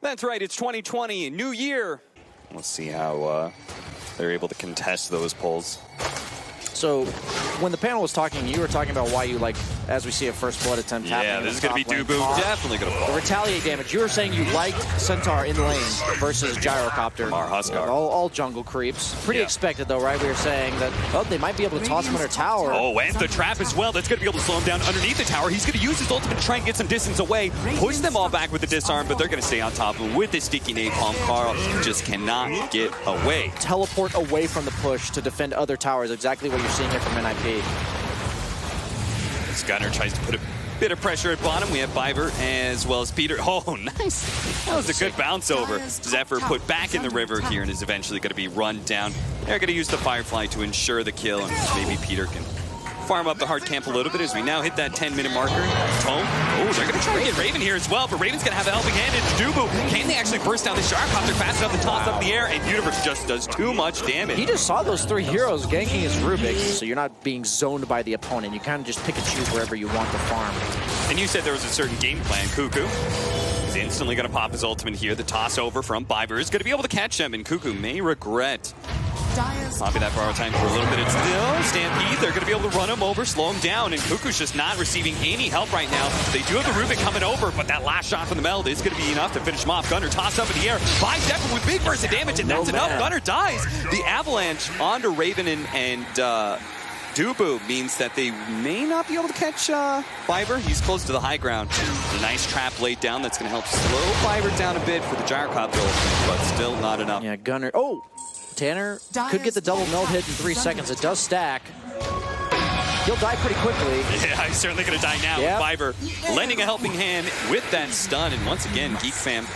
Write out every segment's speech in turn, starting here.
That's right, it's 2020, new year. Let's see how they're able to contest those polls. So, when the panel was talking, you were talking about why you like, as we see a first blood attempt happening. Yeah, this is going to be Dubu. Definitely going to fall. The retaliate damage. You were saying you liked Centaur in lane versus Gyrocopter. Huskar. All jungle creeps. Pretty expected though, right? We were saying that, oh, they might be able to toss him under tower. Oh, and the trap as well. That's going to be able to slow him down underneath the tower. He's going to use his ultimate to try and get some distance away. Push them all back with the disarm, but they're going to stay on top of him with this sticky napalm. Carl just cannot get away. Teleport away from the push to defend other towers. Exactly what you're seeing here from NIP. As Gunnar tries to put a bit of pressure at bottom, we have Biver as well as Peter. Oh, nice. That was a good bounce over. Zephyr put back in the river here and is eventually going to be run down. They're going to use the Firefly to ensure the kill, and maybe Peter can farm up the hard camp a little bit as we now hit that 10-minute marker. Tome. Oh, they're going to try to get Raven here as well, but Raven's going to have a helping hand. It's Dubu. Can they actually burst down the Gyrocopter fast enough to toss up in the air? And Universe just does too much damage. He just saw those 3 heroes ganking his Rubik, so you're not being zoned by the opponent. You kind of just pick and choose wherever you want to farm. And you said there was a certain game plan. Cuckoo is instantly going to pop his ultimate here. The toss over from Biver is going to be able to catch him, and Cuckoo may regret popping that borrow time for a little bit. It's still Stampede. They're going to be able to run him over, slow him down, and Cuckoo's just not receiving any help right now. They do have the Rubik coming over, but that last shot from the meld is going to be enough to finish him off. Gunnar tossed up in the air by Zephyr with big burst of damage, and that's enough. Gunnar dies. The avalanche onto Raven and Dubu means that they may not be able to catch Biver. He's close to the high ground. A nice trap laid down that's going to help slow Biver down a bit for the Gyrocopter, but still not enough. Yeah, Gunnar. Oh! Tanner could get the double meld hit in 3 seconds. It does stack. He'll die pretty quickly. Yeah, he's certainly going to die now with Biver lending a helping hand with that stun. And once again, GEEK fam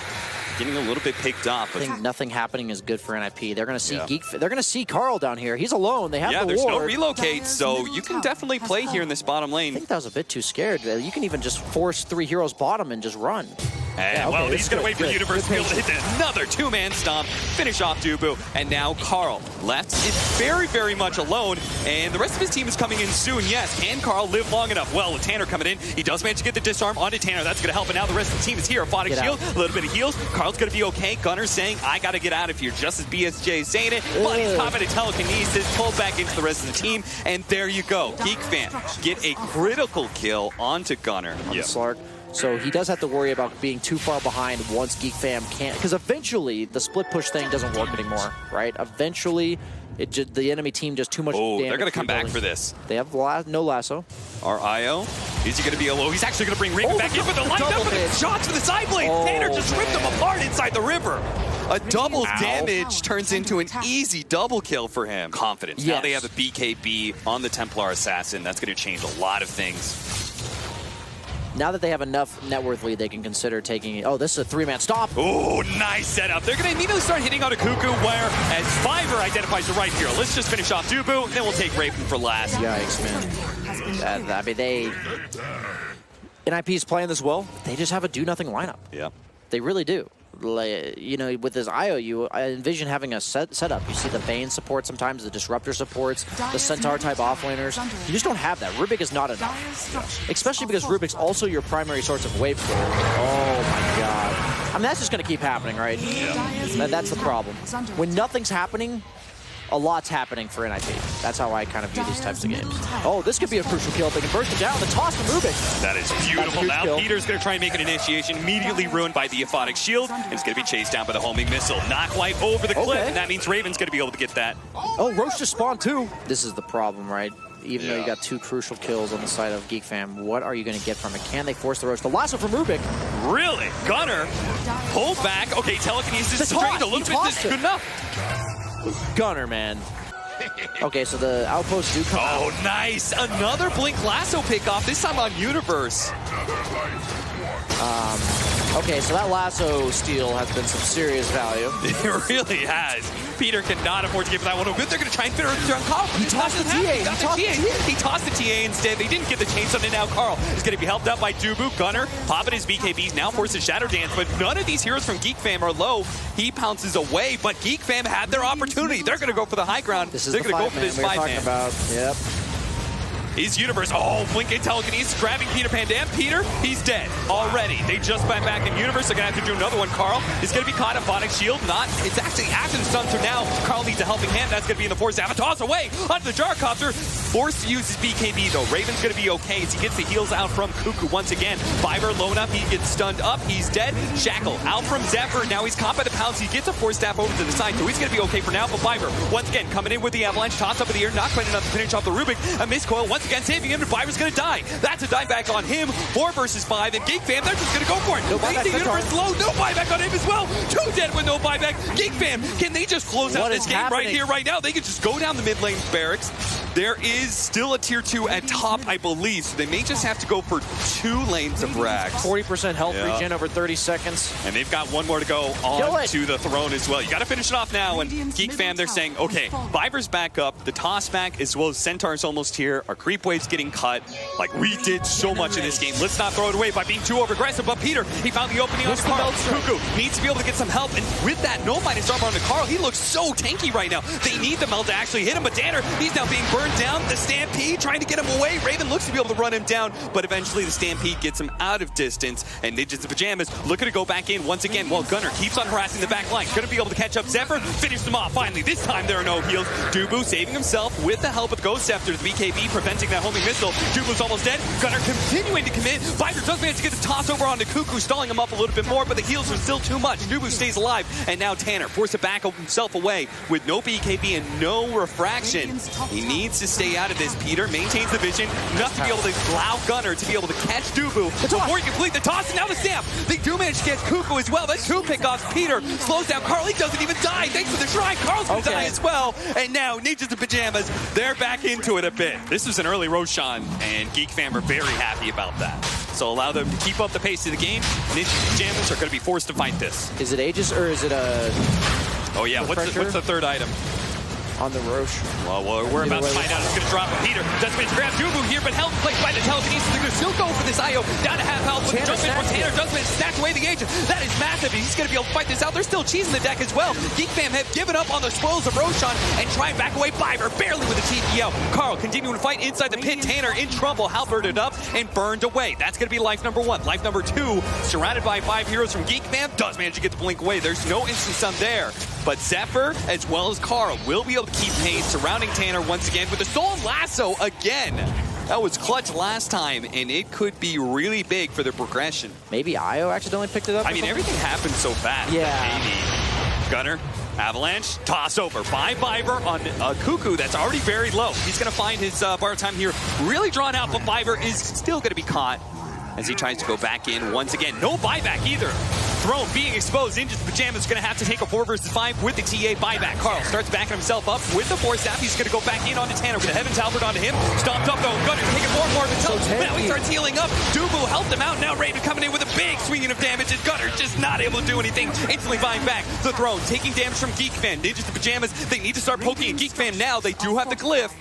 getting a little bit picked off. I think nothing happening is good for NIP. They're going to see GEEK. They're going to see Carl down here. He's alone. They have the there's ward. no relocate, so you can definitely play here in this bottom lane. I think that was a bit too scared. You can even just force 3 heroes bottom and just run. And well, he's going to wait for Universe to be able to hit another 2-man stomp, finish off Dubu, and now Carl left is very, very much alone, and the rest of his team is coming in soon. Yes, can Carl live long enough? Well, with Tanner coming in, he does manage to get the disarm onto Tanner. That's going to help, and now the rest of the team is here. Aphotic Shield, a little bit of heals. Carl's going to be okay. Gunner's saying, I got to get out of here, just as BSJ is saying it, but he's popping a telekinesis, pulled back into the rest of the team, and there you go. GEEK fan get a critical kill onto Gunner. Slark. So he does have to worry about being too far behind once GEEK fam can't, because eventually the split push thing doesn't work anymore, right? Eventually, the enemy team does too much damage. They're going to come back for this. They have no lasso. Our IO, is he going to be alone? He's actually going to bring Raven back in with the line up with the shots for the side blade. Tanner just ripped them apart inside the river. A double damage turns into an easy double kill for him. Confidence. Now they have a BKB on the Templar Assassin. That's going to change a lot of things. Now that they have enough net worth lead, they can consider taking... Oh, this is a 3-man stop. Oh, nice setup. They're going to immediately start hitting on a Cuckoo, where as Fiverr identifies the right hero. Let's just finish off Dubu, and then we'll take Raven for last. Yikes, man. I mean, NIP's playing this well. They just have a do-nothing lineup. Yeah. They really do. Like, you know, with this IOU, I envision having a setup. You see the Bane support sometimes, the Disruptor supports, the Centaur-type offlaners. You just don't have that. Rubik is not enough. Especially because Rubik's also your primary source of wave clear. Oh, my God. I mean, that's just going to keep happening, right? Yeah. That's the problem. When nothing's happening, a lot's happening for NIP. That's how I kind of view these types of games. Oh, this could be a crucial kill. They can burst it down. The toss from Rubik. That is beautiful. Now kill. Peter's going to try and make an initiation. Immediately ruined by the Aphotic Shield. And it's going to be chased down by the homing missile. Not quite over the cliff. And that means Raven's going to be able to get that. Oh, Roche just spawned too. This is the problem, right? Even though you got 2 crucial kills on the side of GEEK fam, what are you going to get from it? Can they force the Roche? The lasso from Rubik. Really? Gunner pulled back. Okay, telekinesis drained a little bit. This is good enough. Gunner, man. Okay, so the outposts do come out. Oh, nice. Another Blink Lasso pick off, this time on Universe. Okay, so that lasso steal has been some serious value. It really has. Peter cannot afford to give that one a good. They're going to try and fit her on Carl. He tossed the TA. He tossed the TA instead. They didn't get the chains on it. Now Carl is going to be helped out by Dubu. Gunner popping his BKBs. Now forces Shadow Dance, but none of these heroes from GEEK fam are low. He pounces away, but GEEK fam had their opportunity. They're going to go for the high ground. They're going to go for this 5-man. Yep. is Universe. Oh, Blink Telekinesis grabbing Peter Pandam. Peter, he's dead already. They just went back in Universe. They're going to have to do another one. Carl is going to be caught. Phonic Shield, not. It's actually after the stun, so now Carl needs a helping hand. That's going to be in the force. Have a toss away onto the Gyrocopter. Forced to use his BKB, though. Raven's going to be okay as he gets the heals out from Cuckoo once again. Fiber low up. He gets stunned up. He's dead. Shackle out from Zephyr. Now he's caught by the pounce. He gets a force staff over to the side, so he's going to be okay for now. But Fiber, once again, coming in with the avalanche. Toss up in the air. Not quite enough to finish off the Rubik. A miscoil once again saving him. And Fiber's going to die. That's a dieback on him. 4 versus 5. And GEEK Fam, they're just going to go for it. No buyback. Universe low. No buyback on him as well. 2 dead with no buyback. GEEK Fam, can they just close out this game right here, right now? They could just go down the mid lane barracks. There is still a tier 2 at top, I believe, so they may just have to go for 2 lanes of Rax. 40% health regen over 30 seconds. And they've got one more to go on to the throne as well. You got to finish it off now. And GEEK Fam, they're saying, okay, Viper's back up, the toss back as well as Centaur's almost here. Our creep wave's getting cut. Like, we did so much in this game. Let's not throw it away by being too over-aggressive. But Peter, he found the opening on Carl. Cuckoo needs to be able to get some help. And with that, no minus armor on the Carl. He looks so tanky right now. They need the melt to actually hit him. But Danner, he's now being burned down. The Stampede trying to get him away. Raven looks to be able to run him down, but eventually the Stampede gets him out of distance. And Ninjas in Pajamas looking to go back in once again while Gunner keeps on harassing the back line. Going to be able to catch up Zephyr, finish them off. Finally, this time there are no heals. Dubu saving himself with the help of Ghost Scepter. The BKB preventing that homing missile. Dubu's almost dead. Gunner continuing to commit. Viper does manage to get the toss over onto Cuckoo, stalling him up a little bit more, but the heals are still too much. Dubu stays alive, and now Tanner forced to back himself away with no BKB and no refraction. He needs to stay out of this. Peter maintains the vision, enough to be able to allow Gunner to be able to catch Dubu before he complete the toss, and now the stamp. They do manage to get Cuckoo as well. That's 2 pickoffs. Peter slows down Carl. He doesn't even die. Thanks for the shrine. Carl's going to die as well. And now Ninjas in Pajamas, they're back into it a bit. This was an early Roshan, and GEEK Fam are very happy about that. So allow them to keep up the pace of the game. Ninjas in Pajamas are going to be forced to fight this. Is it Aegis or is it a... Oh yeah, what's the third item? On the Roche. Well, we're about to find out. It's going to drop a Peter. Doesn't manage to grab Dubu here, but held placed by the telekinesis. They're going to still go for this IO. Down to half health with the judgment from Tanner. Does manage to snatch away the agent. That is massive. He's going to be able to fight this out. There's still cheese in the deck as well. GEEK Fam have given up on the spoils of Roshan and try and back away Fiber, barely with a TPO. Carl continuing to fight inside the pit. Tanner in trouble. Halberded up and burned away. That's going to be life number 1. Life number 2, surrounded by 5 heroes from GEEK Fam, does manage to get the blink away. There's no instant stun there. But Zephyr, as well as Carl, will be able to keep pace, surrounding Tanner once again with the Soul Lasso again. That was clutch last time, and it could be really big for the progression. Maybe Io accidentally picked it up. I mean, everything happened so fast. Yeah. Maybe. Gunner, avalanche, toss over by Fiber on Cuckoo that's already very low. He's going to find his bar time here really drawn out, but Fiber is still going to be caught as he tries to go back in once again. No buyback either. Throne being exposed. Ninjas Pajamas going to have to take a 4 versus 5 with the TA buyback. Carl starts backing himself up with the force staff. He's going to go back in onto Tanner with a Heaven's Halberd onto him. Stomped up though. Gunner taking more and more of his health. Now he starts healing up. Dubu helped him out. Now Raven coming in with a big swinging of damage. And Gunner just not able to do anything. Instantly buying back the Throne. Taking damage from GEEK Fam. Ninjas Pajamas, they need to start poking at GEEK Fam now. They do have the glyph,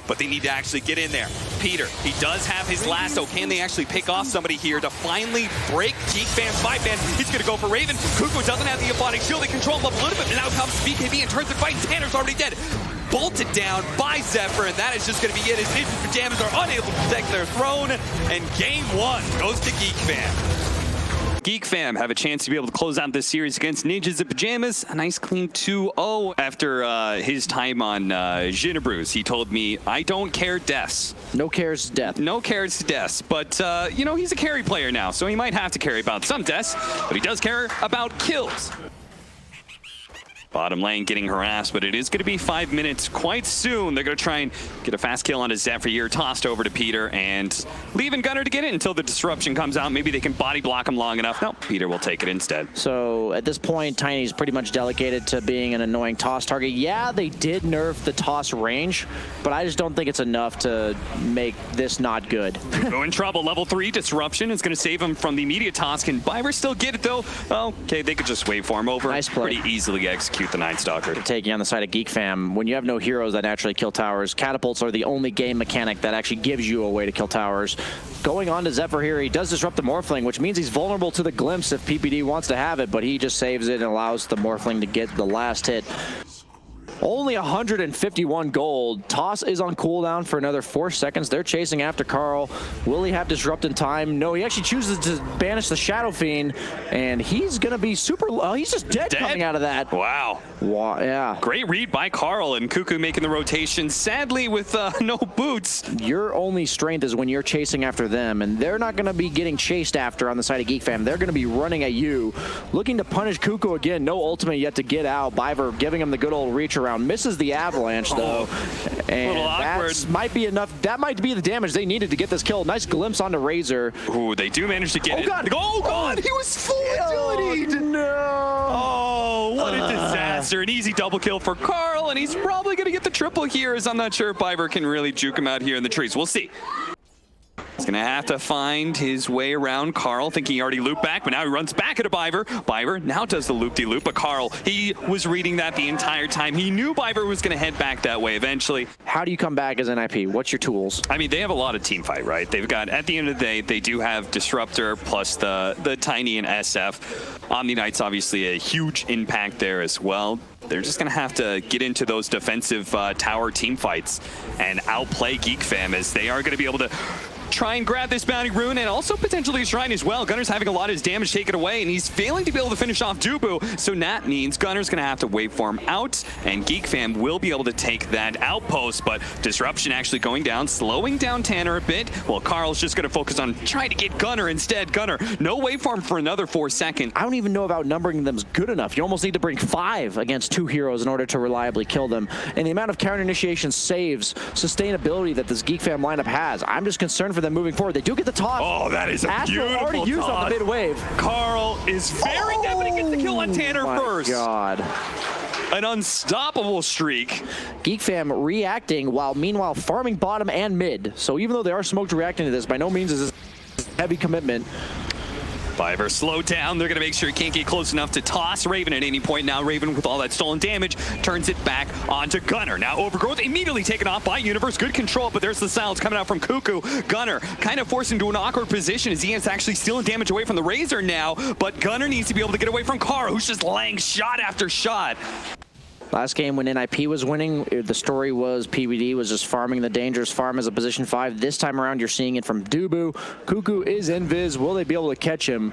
but they need to actually get in there. Peter, he does have his lasso. Can they actually pick off somebody here to finally break GEEK Fam's 5-man? He's going to go for Raven. Cuckoo doesn't have the Aphotic Shield. They control him up a little bit, and now comes BKB and turns the fight. Tanner's already dead. Bolted down by Zephyr, and that is just going to be it as Ninjas Pajamas are unable to protect their throne, and game 1 goes to GEEK Fam. GEEK Fam have a chance to be able to close out this series against Ninjas in Pajamas. A nice clean 2-0 after his time on Ginebrews. He told me, I don't care deaths. No cares death. No cares deaths. But, you know, he's a carry player now, so he might have to carry about some deaths, but he does care about kills. Bottom lane getting harassed, but it is going to be 5 minutes quite soon. They're going to try and get a fast kill on a Zephyr here, tossed over to Peter, and leaving Gunner to get it until the disruption comes out. Maybe they can body block him long enough. No, Peter will take it instead. So at this point, Tiny's pretty much delegated to being an annoying toss target. Yeah, they did nerf the toss range, but I just don't think it's enough to make this not good. Go in trouble. Level 3 disruption is going to save him from the immediate toss. Can Biver still get it though? Oh, okay, they could just waveform over. Nice play. Pretty easily execute the Night Stalker. Taking on the side of GEEK Fam, when you have no heroes that naturally kill towers, catapults are the only game mechanic that actually gives you a way to kill towers. Going on to Zephyr here, he does disrupt the Morphling, which means he's vulnerable to the glimpse if PPD wants to have it, but he just saves it and allows the Morphling to get the last hit. Only 151 gold. Toss is on cooldown for another 4 seconds. They're chasing after Carl. Will he have disrupt in time? No, he actually chooses to banish the Shadow Fiend, and he's going to be super low. He's just dead coming out of that. Wow. Yeah. Great read by Carl, and Cuckoo making the rotation. Sadly, with no boots. Your only strength is when you're chasing after them, and they're not going to be getting chased after on the side of GEEK Fam. They're going to be running at you, looking to punish Cuckoo again. No ultimate yet to get out. Biver giving him the good old reach around. Misses the avalanche, though. And that might be enough. That might be the damage they needed to get this kill. Nice glimpse onto Razor. Ooh, they do manage to get it. God. Oh, God. He was full agility. No. Oh, what a disaster. An easy double kill for Carl, and he's probably going to get the triple here, as I'm not sure if Biver can really juke him out here in the trees. We'll see. He's going to have to find his way around Carl, thinking he already looped back, but now he runs back at a Biver. Biver now does the loop-de-loop, but Carl, he was reading that the entire time. He knew Biver was going to head back that way eventually. How do you come back as NIP? What's your tools? I mean, they have a lot of team fight, right? They've got, at the end of the day, they do have Disruptor plus the Tiny and SF. Omni Knight's obviously a huge impact there as well. They're just going to have to get into those defensive tower team fights and outplay GEEK Fam, as they are going to be able to try and grab this bounty rune and also potentially a shrine as well. Gunner's having a lot of his damage taken away, and he's failing to be able to finish off Dubu. So that means Gunner's going to have to wait for him out, and GEEK Fam will be able to take that outpost. But Disruption actually going down, slowing down Tanner a bit, while Carl's just going to focus on trying to get Gunner instead. Gunner, no waveform for another 4 seconds. I don't even know if outnumbering them's good enough. You almost need to bring 5 against 2 heroes in order to reliably kill them. And the amount of counter initiation saves, sustainability that this GEEK Fam lineup has, I'm just concerned for them moving forward. They do get the toss. Oh, that is a Astro beautiful already used on the mid wave. Carl is very definitely gets the kill on Tanner first. God. An unstoppable streak. GEEK Fam reacting while meanwhile farming bottom and mid. So even though they are smoked reacting to this, by no means is this heavy commitment. Biver slowed down. They're going to make sure he can't get close enough to toss Raven at any point. Now Raven, with all that stolen damage, turns it back onto Gunner. Now Overgrowth immediately taken off by Universe. Good control, but there's the silence coming out from Cuckoo. Gunner kind of forced into an awkward position as he is actually stealing damage away from the Razor now, but Gunner needs to be able to get away from Carl, who's just laying shot after shot. Last game when NIP was winning, the story was PBD was just farming the dangerous farm as a position 5. This time around, you're seeing it from Dubu. Cuckoo is invis. Will they be able to catch him?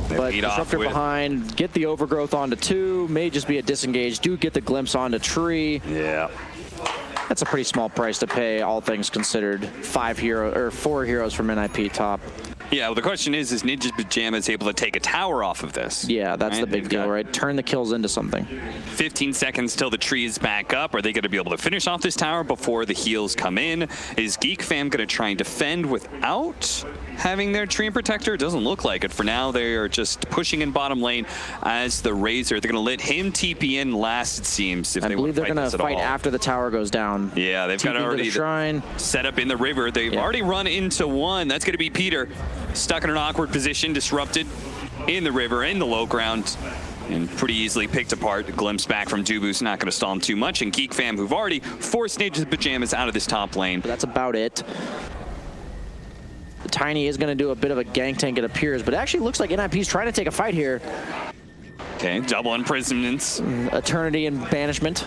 But Disruptor behind, get the Overgrowth onto 2, may just be a disengage. Do get the glimpse onto Tree. Yeah. That's a pretty small price to pay, all things considered. 4 heroes from NIP top. Yeah, well, the question is Ninja's Pajamas able to take a tower off of this? Yeah, that's the big deal, right? Turn the kills into something. 15 seconds till the tree is back up. Are they going to be able to finish off this tower before the heals come in? Is GEEK Fam going to try and defend without having their tree and protector? It doesn't look like it. For now, they are just pushing in bottom lane as the Razor. They're going to let him TP in last, it seems. If I believe they're going to fight after the tower goes down. Yeah, they've got already shrine set up in the river. They've already run into one. That's going to be Peter. Stuck in an awkward position, disrupted in the river, in the low ground, and pretty easily picked apart. A glimpse back from Dubu's not going to stall him too much, and GEEK Fam, who've already forced Ninja's Pajamas out of this top lane. But that's about it. The Tiny is going to do a bit of a gank tank, it appears, but it actually looks like NIP's trying to take a fight here. Okay, double imprisonments. Eternity and banishment.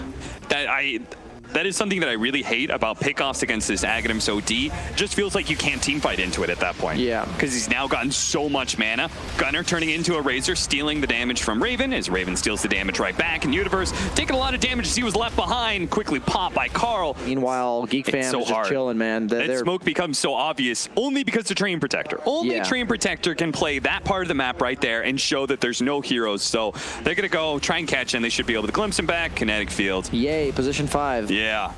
That is something that I really hate about pickoffs against this Aghanims OD. Just feels like you can't teamfight into it at that point. Yeah. Because he's now gotten so much mana. Gunner turning into a Razor, stealing the damage from Raven, as Raven steals the damage right back. And Universe taking a lot of damage as he was left behind, quickly popped by Carl. Meanwhile, GEEK Fam is just chilling, man. That smoke becomes so obvious only because the Train Protector. Only Train Protector can play that part of the map right there and show that there's no heroes. So they're going to go try and catch him. They should be able to glimpse him back. Kinetic Field. Yay, position 5. Yeah.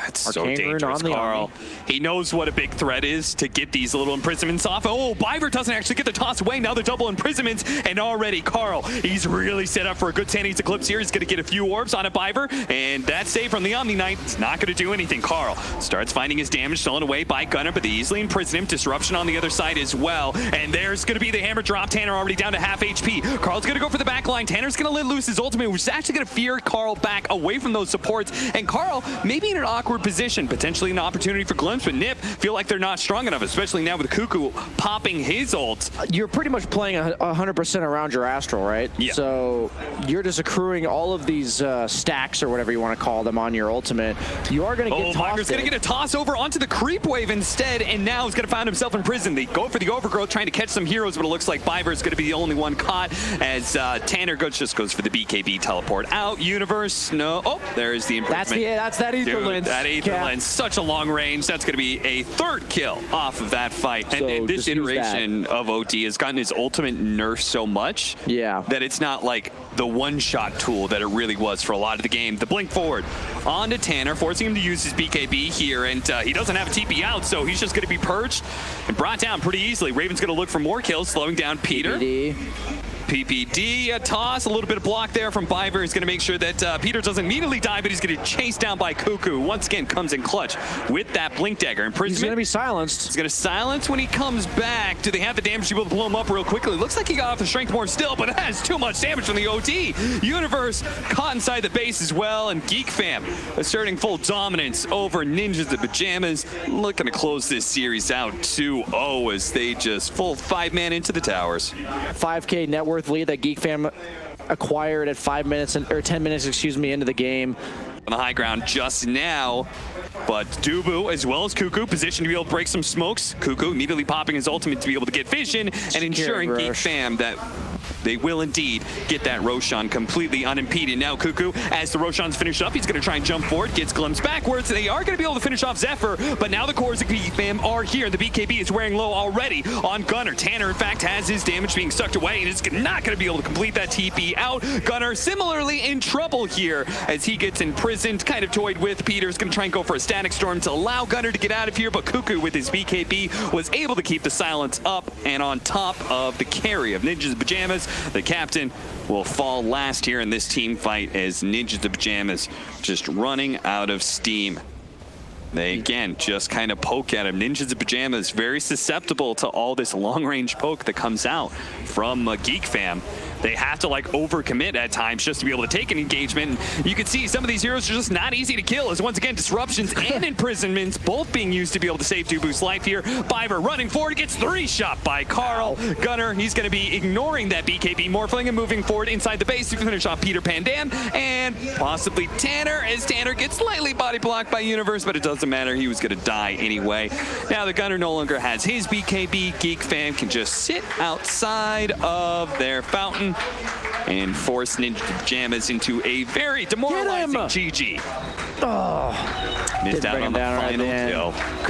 It's so Arcane dangerous, Carl. He knows what a big threat is to get these little imprisonments off. Oh, Biver doesn't actually get the toss away. Now the double imprisonments, and already Carl, he's really set up for a good Sanity's Eclipse here. He's going to get a few orbs on a Biver, and that save from the Omni Knight is not going to do anything. Carl starts finding his damage stolen away by Gunner, but they easily imprison him. Disruption on the other side as well, and there's going to be the hammer drop. Tanner already down to half HP. Carl's going to go for the back line. Tanner's going to let loose his ultimate, which is actually going to fear Carl back away from those supports, and Carl, maybe in an awkward position. Potentially an opportunity for Glimpse, but Nip feel like they're not strong enough, especially now with Cuckoo popping his ult. You're pretty much playing 100% around your Astral, right? Yeah. So you're just accruing all of these stacks or whatever you want to call them on your ultimate. You are going to get tossed. Viper's going to get a toss over onto the creep wave instead, and now he's going to find himself in prison. They go for the overgrowth, trying to catch some heroes, but it looks like Viper's going to be the only one caught as Tanner just goes for the BKB teleport out. Universe, no. Oh, there's the improvement. That's that Aether Lens. That Aether Lens, such a long range. That's going to be a third kill off of that fight. So and this iteration of OT has gotten his ultimate nerfed so much that it's not like the one-shot tool that it really was for a lot of the game. The blink forward onto Tanner, forcing him to use his BKB here, and he doesn't have a TP out, so he's just going to be purged and brought down pretty easily. Raven's going to look for more kills, slowing down Peter. PPD, a toss, a little bit of block there from Biver. He's going to make sure that Peter doesn't immediately die, but he's going to chase down by Cuckoo. Once again, comes in clutch with that Blink Dagger. Imprisonment. He's going to be silenced. He's going to silence when he comes back. Do they have the damage to be able to blow him up real quickly? Looks like he got off the Strength more still, but that is too much damage from the OT. Universe caught inside the base as well, and GEEK Fam asserting full dominance over Ninjas of Pajamas. Looking to close this series out 2-0 as they just full 5-man into the towers. 5K net worth lead that GEEK Fam acquired at 10 minutes, excuse me, into the game. On the high ground just now, but Dubu as well as Cuckoo positioned to be able to break some smokes. Cuckoo immediately popping his ultimate to be able to get vision and ensuring GEEK Fam that they will indeed get that Roshan completely unimpeded. Now Cuckoo, as the Roshan's finished up, he's going to try and jump forward, gets glimpsed backwards. They are going to be able to finish off Zephyr, but now the cores of GEEK Fam are here. The BKB is wearing low already on Gunnar. Tanner, in fact, has his damage being sucked away and is not going to be able to complete that TP out. Gunnar similarly in trouble here as he gets imprisoned, kind of toyed with. Peter's going to try and go for a Static Storm to allow Gunnar to get out of here, but Cuckoo with his BKB was able to keep the silence up and on top of the carry of Ninjas of Pajamas. The captain will fall last here in this team fight as Ninjas of Pajamas just running out of steam. They, again, just kind of poke at him. Ninjas of Pajamas very susceptible to all this long-range poke that comes out from GEEK Fam. They have to like overcommit at times just to be able to take an engagement. And you can see some of these heroes are just not easy to kill, as once again disruptions and imprisonments both being used to be able to save Dubu's life here. Biver running forward, gets 3-shot by Carl. Gunnar, he's going to be ignoring that BKB morphling and moving forward inside the base to finish off Peter Pandan and possibly Tanner, as Tanner gets slightly body blocked by Universe, but it doesn't matter. He was going to die anyway. Now the Gunnar no longer has his BKB. GEEK Fam can just sit outside of their fountain and force Ninja Pajamas into a very demoralizing GG. Oh, missed out on the final kill.